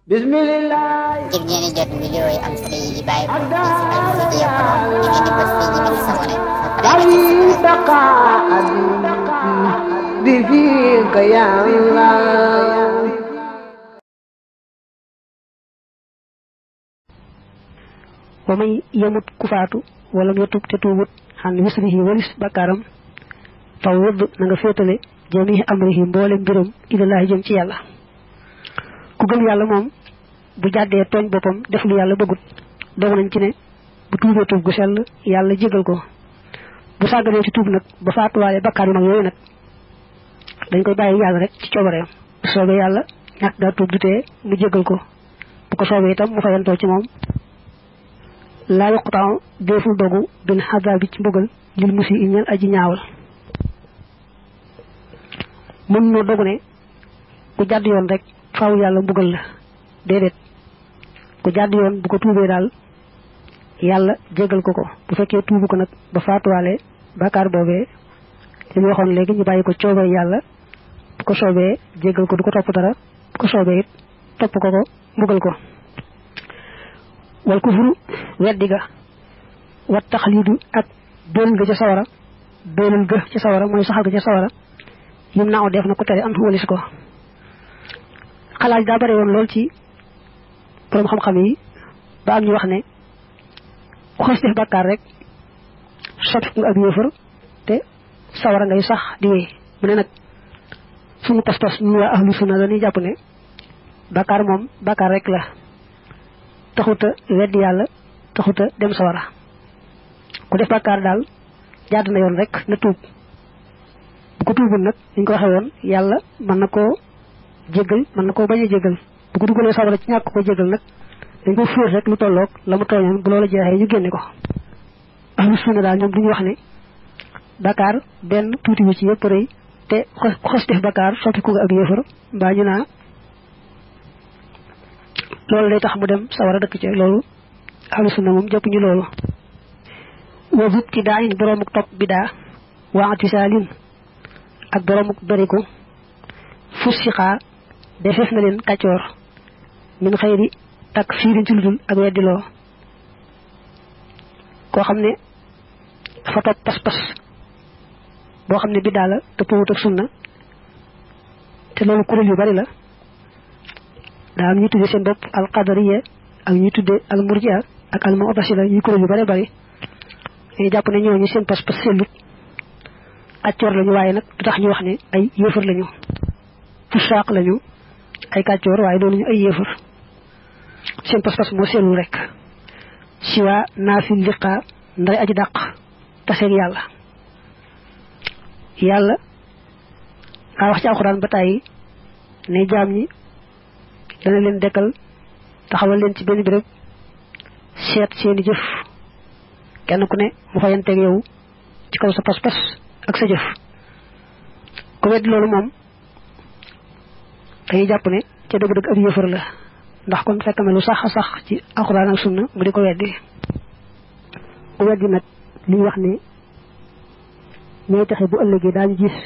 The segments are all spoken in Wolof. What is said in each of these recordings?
Bismillah. ngir ngeen jot vidéo yi am solo yi bàyyi ko ci Al-Mouridiyyah Pro ngeen di bës fii ñu bind s'abonné بفيك يا الله ومن يمت كفاتو ولم يتوب تتوبت عن وسره ولس بكارم فوض نغا fétalé jami amrihi mbolé mbirum ila Allah jëm ci yalla ku gëm yalla mom bu jaddé togn bopam def lu yalla bëggut dogu nañ ci né bu tuubé tuub gu sel yalla jégal ko bu sagané ci tuub nak ba faatu walé bakkar yu mag yoy nak dañ koy bayyi yalla rek ci ciobareem bu soobé yalla ñak da tuub duté mu jégal ko bu ko soobé itam mu fayanto ci mom la yuqta'u deful dogu bin hadabi ci mbugal lil musi ñal aji ñaawal mën no dogu ne ku jadd yoon rek faaw yalla mbugal la dedet ku jadd yoon bu ko tuubé dal yalla jégal ko ko bu fekkee tuubu ko nak ba faatuwalé bakar bobé li ñu waxon légui ñu bayiko ciobé yalla bu ko soobé jégal ko du ko top dara bu ko soobé it top ko ko mbugal ko wal kufru weddiga wa takhlidu ak doon nga ci sawara doonul ga ci sawara moy saxal ga ci sawara yim naaw def na ko téré am wolis ko xalaaj da bari won lol ci borom xam xam yi ba am ñu wax ne xoss def bakkar rek sot nga ak yéfar te sawara ngay sax di wé mu ne nak suñu pass pass ñu wa ahlu sunna dañuy japp ne bakkar mom bakkar rek la taxuta wedd yalla taxuta dem sawara ku def bakkar dal jadd na yoon rek na tuub bu ko tuubul nak ñu ko waxe won yalla man nako jégal man nako baña jégal bu ko dugulé sawara ci ñak ko jégal nak dañ ko fër rek lu tollok lamu toñon bu loola jeexé ñu génné ko ahlu sunna dal ñom duñu wax né bakkar ben tuuti wu ci yépp reuy té xoss def bakkar sotti ko ak yéfar ba ñu na lolou lay tax mu dem sawara dëkk ci lolou ahlu sunna mom jëpp ñu lolou wa zubti da'in boromuk top bida wa atisalin ak boromuk bariku fusiqa defef na len kacor min khayri takfirin ci ludul ak weddilo ko xamne fa top pass pass bo xamne bida la te powut ak sunna te lolou kurel yu bari la da am ñu tuddé seen bop al qadariyya ak ñu tuddé al murji'a ak al mu'tazila yu kurel yu bari bari ay japp ne ñoo ñu seen pass pass selut accor lañu waye nak tax ñu wax ne ay yéfar lañu fusaq lañu ay kaccor waye doonu ñu ay yéfar seen pass pass mo selu rek siwa nafil liqa nday aji daq tassé yalla yalla ka wax ci alquran ba tay ne jam ñi dana leen dekkal taxawal leen ci benn bi rek seet seeni jëf kenn ku ne mu fayanteeg yow ci kaw sa pas-pas ak sa jëf ku wedd loolu moom dañuy jàpp ne ca dëgg-dëgg ab yëfër la ndax kon fekk na lu sax sax ci alquran ak sunna mu di ko weddi ku weddi nag li wax ne ñooy taxe bu ëllëgee daañu gis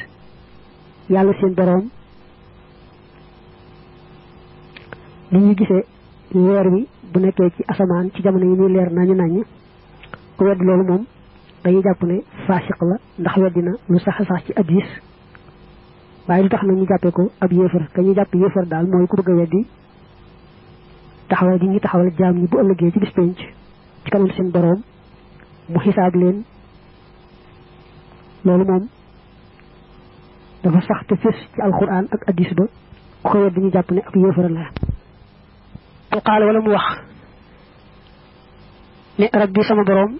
yàlla seen borom ni ñu gisé weer wi bu nekké ci asaman ci jamono yi ñu leer nañu nañu ku wedd loolu mom dañuy japp ne fasiq la ndax weddina lu sax sax ci hadith waye lu tax na ñu jappé ko ab yéfar ka ñu japp yéfar dal moy ku bëgg weddi taxawal gi ñi taxawal jaam ñi bu ëllëgé ci bis penc ci kanam seen borom mu xisaab leen loolu mom dafa sax te fess ci alquran ak hadith ba ko weddi ñu japp ne ab yéfar la وقال ولا مو wax ne rabbi sama borom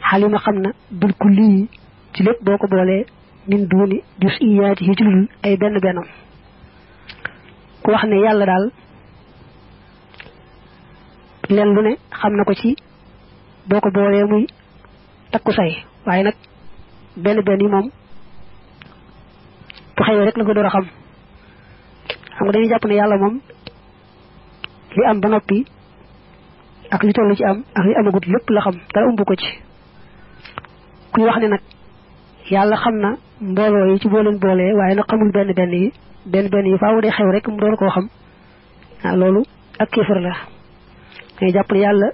halima xamna bil kulli ci lepp boko bolé min duni juz'iyati ci lul ay benn bennam ku wax ne yalla dal len lu ne xamna ko ci boko bolé muy takku say waye nak benn benn yi mom bu xey rek la ko doora xam nga dañuy japp ne yalla mom li am ba nopi ak li tollu ci am ak li amagut lepp la xam dara umbu ko ci kuy wax ne nak yalla xamna mbolo yi ci bo leen bolé waye nak xamul benn benn yi faawu day xew rek mu doon ko xam loolu ak kéefar la ngay jàpp ne yàlla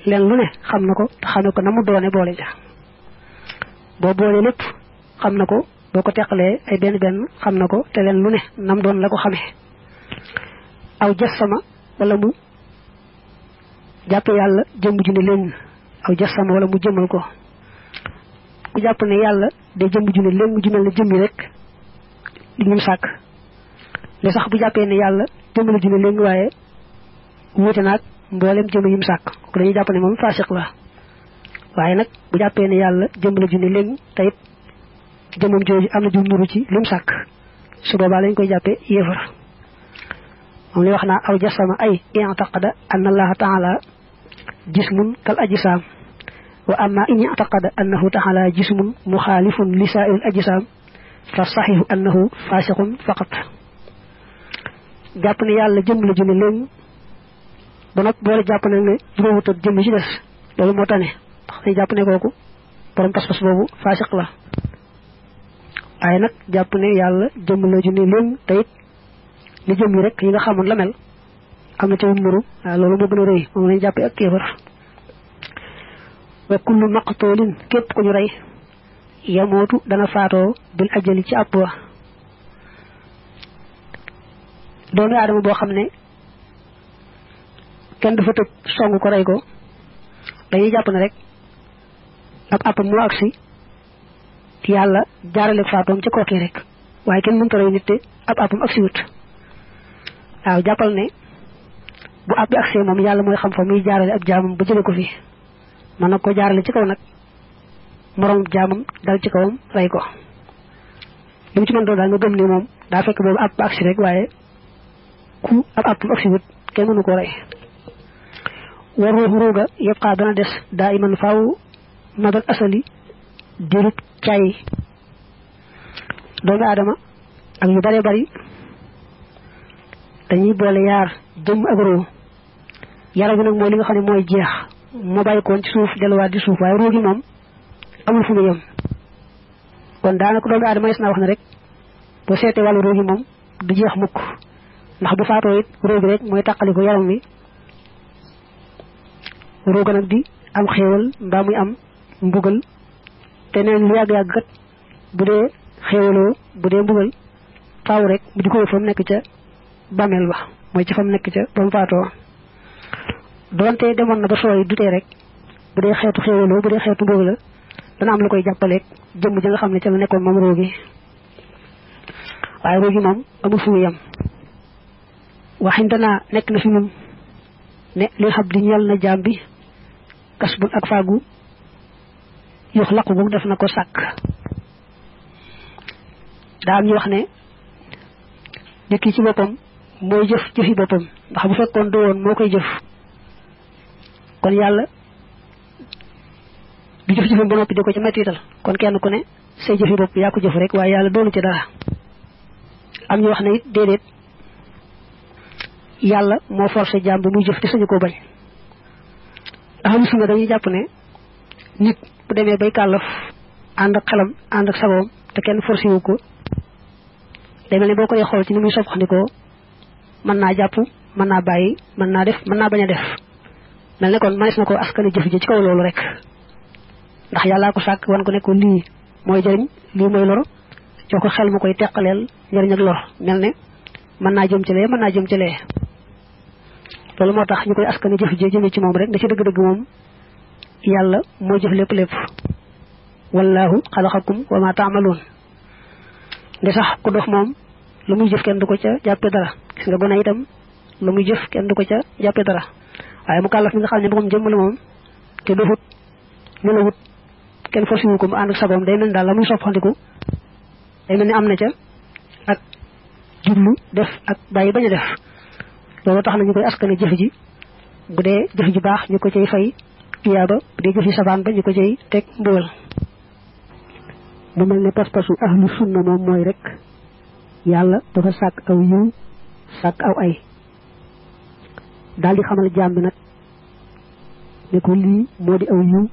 leen lu ne xam na ko te xame ko na mu doone boole ja boo boole lépp xam na ko boo ko teqalee ay benn benn xam na ko te leen lu ne nam doon la ko xamee aw jassama wala mu jàppe yàlla jëmm ju ne leen aw jassama wala mu jëmmal ko ku jàpp ne yàlla day jëmm ju ne leen ju mel ne jëmmi rek li ñu sàkk li sax bu jàppee ne yàlla jëmm la ju ne leen waaye wuute naag mboolem jëmm yi mu sàkk ko dañuy jàpp ne moom faasiq la waaye nag bu jàppee ne yàlla jëmm la ju ne leen te it jëmmam jooju am na ju nuru ci li mu sàkk su boobaa lañ koy jàppee yéefar moom li wax naa aw jasama ay i'taqada anna allaha taala jismun kal ajsam wa amma in i'taqada annahu taala jismun mukhalifun li sa'il ajsam fa sahihu annahu fasiqun faqat jàpp ne yàlla jëmm la ju ne leen ba nag boole jàpp nag ne juróowut ak jëmm ci des loolu moo tane ndax day jàpp ne kooku borom pas-pas boobu fasiq la waaye nag jàpp ne yàlla jëmm la ju ne leen te it li jëm yi rek yi nga xamoon la mel am na ci nuru loolu moo gën a rëy moom lañ jàppee ak kéefar wa kullu maqtulin képp ku ñu rey yamootu dana faatoo bil ajali ci àpp wa doomu aadama boo xam ne kenn dafa tëb song ko rey ko dañuy jàpp ne rek ab àppam moo agsi yàlla jaarale faatoom ci kooki rek waaye kenn mënta rey nit te ab àppam agsi wut waaw jàppal ne bu àpp bi agsee moom yàlla mooy xam fa muy jaarale ab jaamam ba jële ko fi mën na ko jaarale ci kaw nag moroom jaamam dal ci kawam rey ko li mu ci mën doon daal nga gëm ne moom daa fekk boobu àpp ba agsi rek waaye ku ab àppam agsi wut kenn mënu ko rey war ruuxu ruuga yëpp xaa dana des daa iman faaw madal asali dirut caay doomu aadama ak yu bare bari dañuy boole yaar jëmm ak ruu yaram bi nag mooy li nga xam ne mooy jeex moo bàyyi koon ci suuf delluwaat di suuf waaye ruu gi moom amul fu mu yem kon daanaka doomu aadama yes naa wax ne rek boo seetee wàllu ruu gi moom du jeex mukk ndax bu faatoo it ruu gi rek mooy tàqali ko yaram wi ruu ga nag di am xéewal mbaa muy am mbugal te neen lu yàgg-yàgg kat bu dee xéewaloo bu dee mbugal faaw rek mu di ko fa mu nekk ca bàmmeel ba mooy ci fa mu nekk ca ba mu faatoo doonte demoon na ba sooy dutee rek bu dee xeetu xéewaloo bu dee xeetu mbugal la dana am lu koy jàppaleeg jëmm ja nga xam ne ca la nekkoon moom roogi waaye roogi moom amul fu mu yem waxindanaa nekk na fi ñun ne li xab di ñel na jaam bi kas bun ak faagu yox laqu boog def na ko sàkk daa am ñu wax ne nit ki ci boppam mooy jëf jëfi boppam ndax bu fekkoon du woon moo koy jëf kon yàlla du jëf jëfam ba noppi di ko ci mettital kon kenn ku ne say jëfi bopp yaa ko jëf rek waaye yàlla doonu ci dara am ñu wax ne it déedéet yàlla moo forcé jaam bi muy jëf te sañu koo bañ ahlu sunna dañuy jàpp ne nit bu demee bay kàllaf ànd ak xelam ànd ak sagoom te kenn forcé wu ko day mel ne boo koy xool ci ni muy soppandikoo mën naa jàpp mën naa bàyyi mën naa def mën naa bañ a def mel ne kon manes na ko askane jëf ji ci kaw loolu rek ndax yàllaa ko sàkk wan ko ne ko lii mooy jëriñ lii mooy lor jox ko xel mu koy teqaleel njëriñ ak lor mel ne mën naa jëm ci lee mën naa jëm ci lee loolu moo tax ñu koy askane jëf ji jëme ci moom rek da ci dëgg-dëgg moom yàlla moo jëf lépp lépp wallahu xalaqakum wa ma taamaluun nde sax ku dox moom lu muy jëf kenn du ko ca jàppe dara gis nga gone itam lu muy jëf kenn du ko ca jàppe dara waaye mu kàllaf mi nga xam ne moom jëmm la moom te doxut nelawut kenn forcé wu ko mu ànd ak sagoom day mel daal la muy soppandiku day mel ni am na ca ak jublu def ak bàyyi bañ a def loolu tax na ñu koy askane jëf ji bu dee jëf ji baax ñu ko cay fay tiyaaba bu dee jëf ji sabaan ba ñu ko cay teg mbugal mu mel ne pas-pasu ahlu sunna moom mooy rek yàlla dafa sàkk aw yiw sàkk aw ay daal di xamal jaam bi nag ne ko lii moo di aw yiw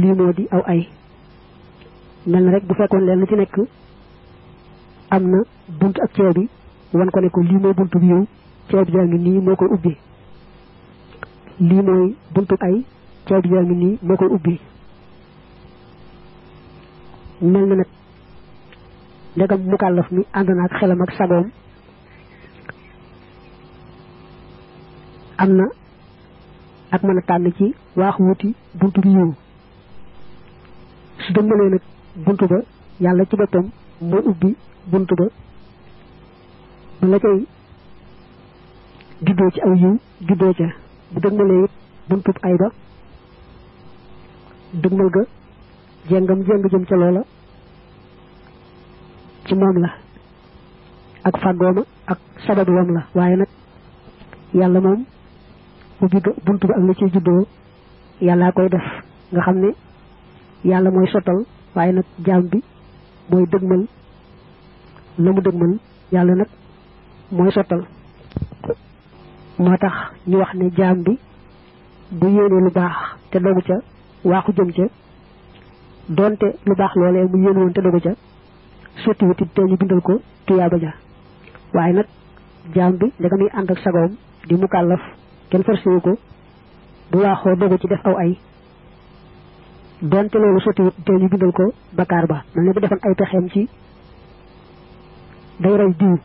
lii moo di aw ay mel na rek bu fekkoon leen lu ci nekk am na bunt ak ceew bi wan ko ne ko lii mooy buntu bi yiw caabi jaa ngi nii moo koy ubbi lii mooy buntu ay caabi jaa ngi nii moo koy ubbi mel na nag ndegam mukallaf mi ànd na ak xelam ak sagoom am na ak mën a tànn ci waax wuti buntu bi yiw su dëmbalee nag buntu ba yàlla ci boppam mooy ubbi buntu ba ba la cay juddoo ci aw yiw juddoo ca bu dëgmalee it buntu ay ba dëgmal ga jeng jëm ca loola ci moom la ak fàggooma ak sababu wam la waaye nag yàlla moom ubbi buntu ba ak la ciy juddoo yàllaa koy def nga xam ne yàlla mooy sottal waaye nag jaam bi mooy dëgmal la mu dëgmal yàlla nag mooy sottal moo tax ñu wax ne jaam bi bu yéenee lu baax te dogu ca waaxu jëm ca doonte lu baax loolee mu yéene woon te dogu ca sotti wutit te ñu bindal ko tuyaaba ja waaye nag jaam bi ndega muy ànd ak sagoom di mukallaf kenn forcé ko bu waaxoo dogu ci def aw ay doonte loolu sotti wut te ñu bindal ko bakkaar ba mel ne bu defoon ay pexeem ci day rey diw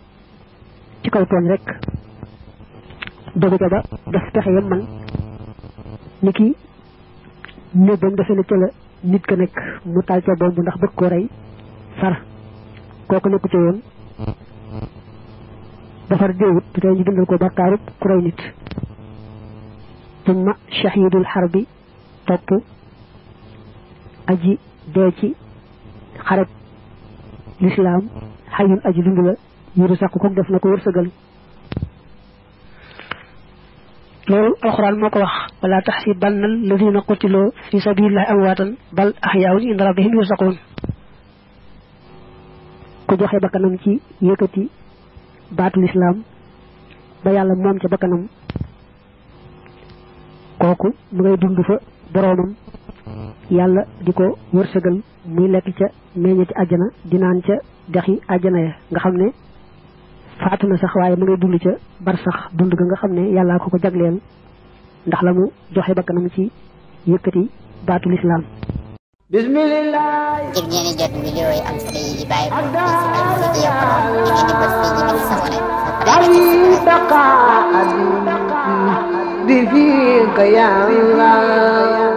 ci kaw tooñ rek dogu ca ba def pexe yam man ni ki néeg bam defe ne ca la nit ka nekk mu taal ca bomb ndax bëgg koo rey far kooku nekku ca woon dafar déewut te ñu bindal ko bakkaarub ku rey nit tumma shahidul harbi topp aji dee ci xareb lislaam xayun aji dund la yuru sax ko def na ko wërsëgal loolu alxuraan moo ko wax wala taxsibanna alladina qutiloo fi sabilillahi amwaatan bal ahyaun inda rabbihim yursaqun ku joxe bakkanam ci yëkkati baatu lislaam ba yàlla moom ca bakkanam kooku mu ngay dund fa boroomam yàlla di ko wërsëgal muy lekk ca meññeti àjjana di naan ca dexi àjjana ya nga xam ne faatu na sax waaye mu ngay dund ca bar sax dund ga nga xam ne yàllaa ko jagleel ndax la mu joxe bakkanam ci yëkkati baatu lislaam bismillah ngir ngeen di jot vidéo yi am solo yi bàyyi ko ci Alfayda Pro ngeen di bës fii ñu sabone bi fika ya Allah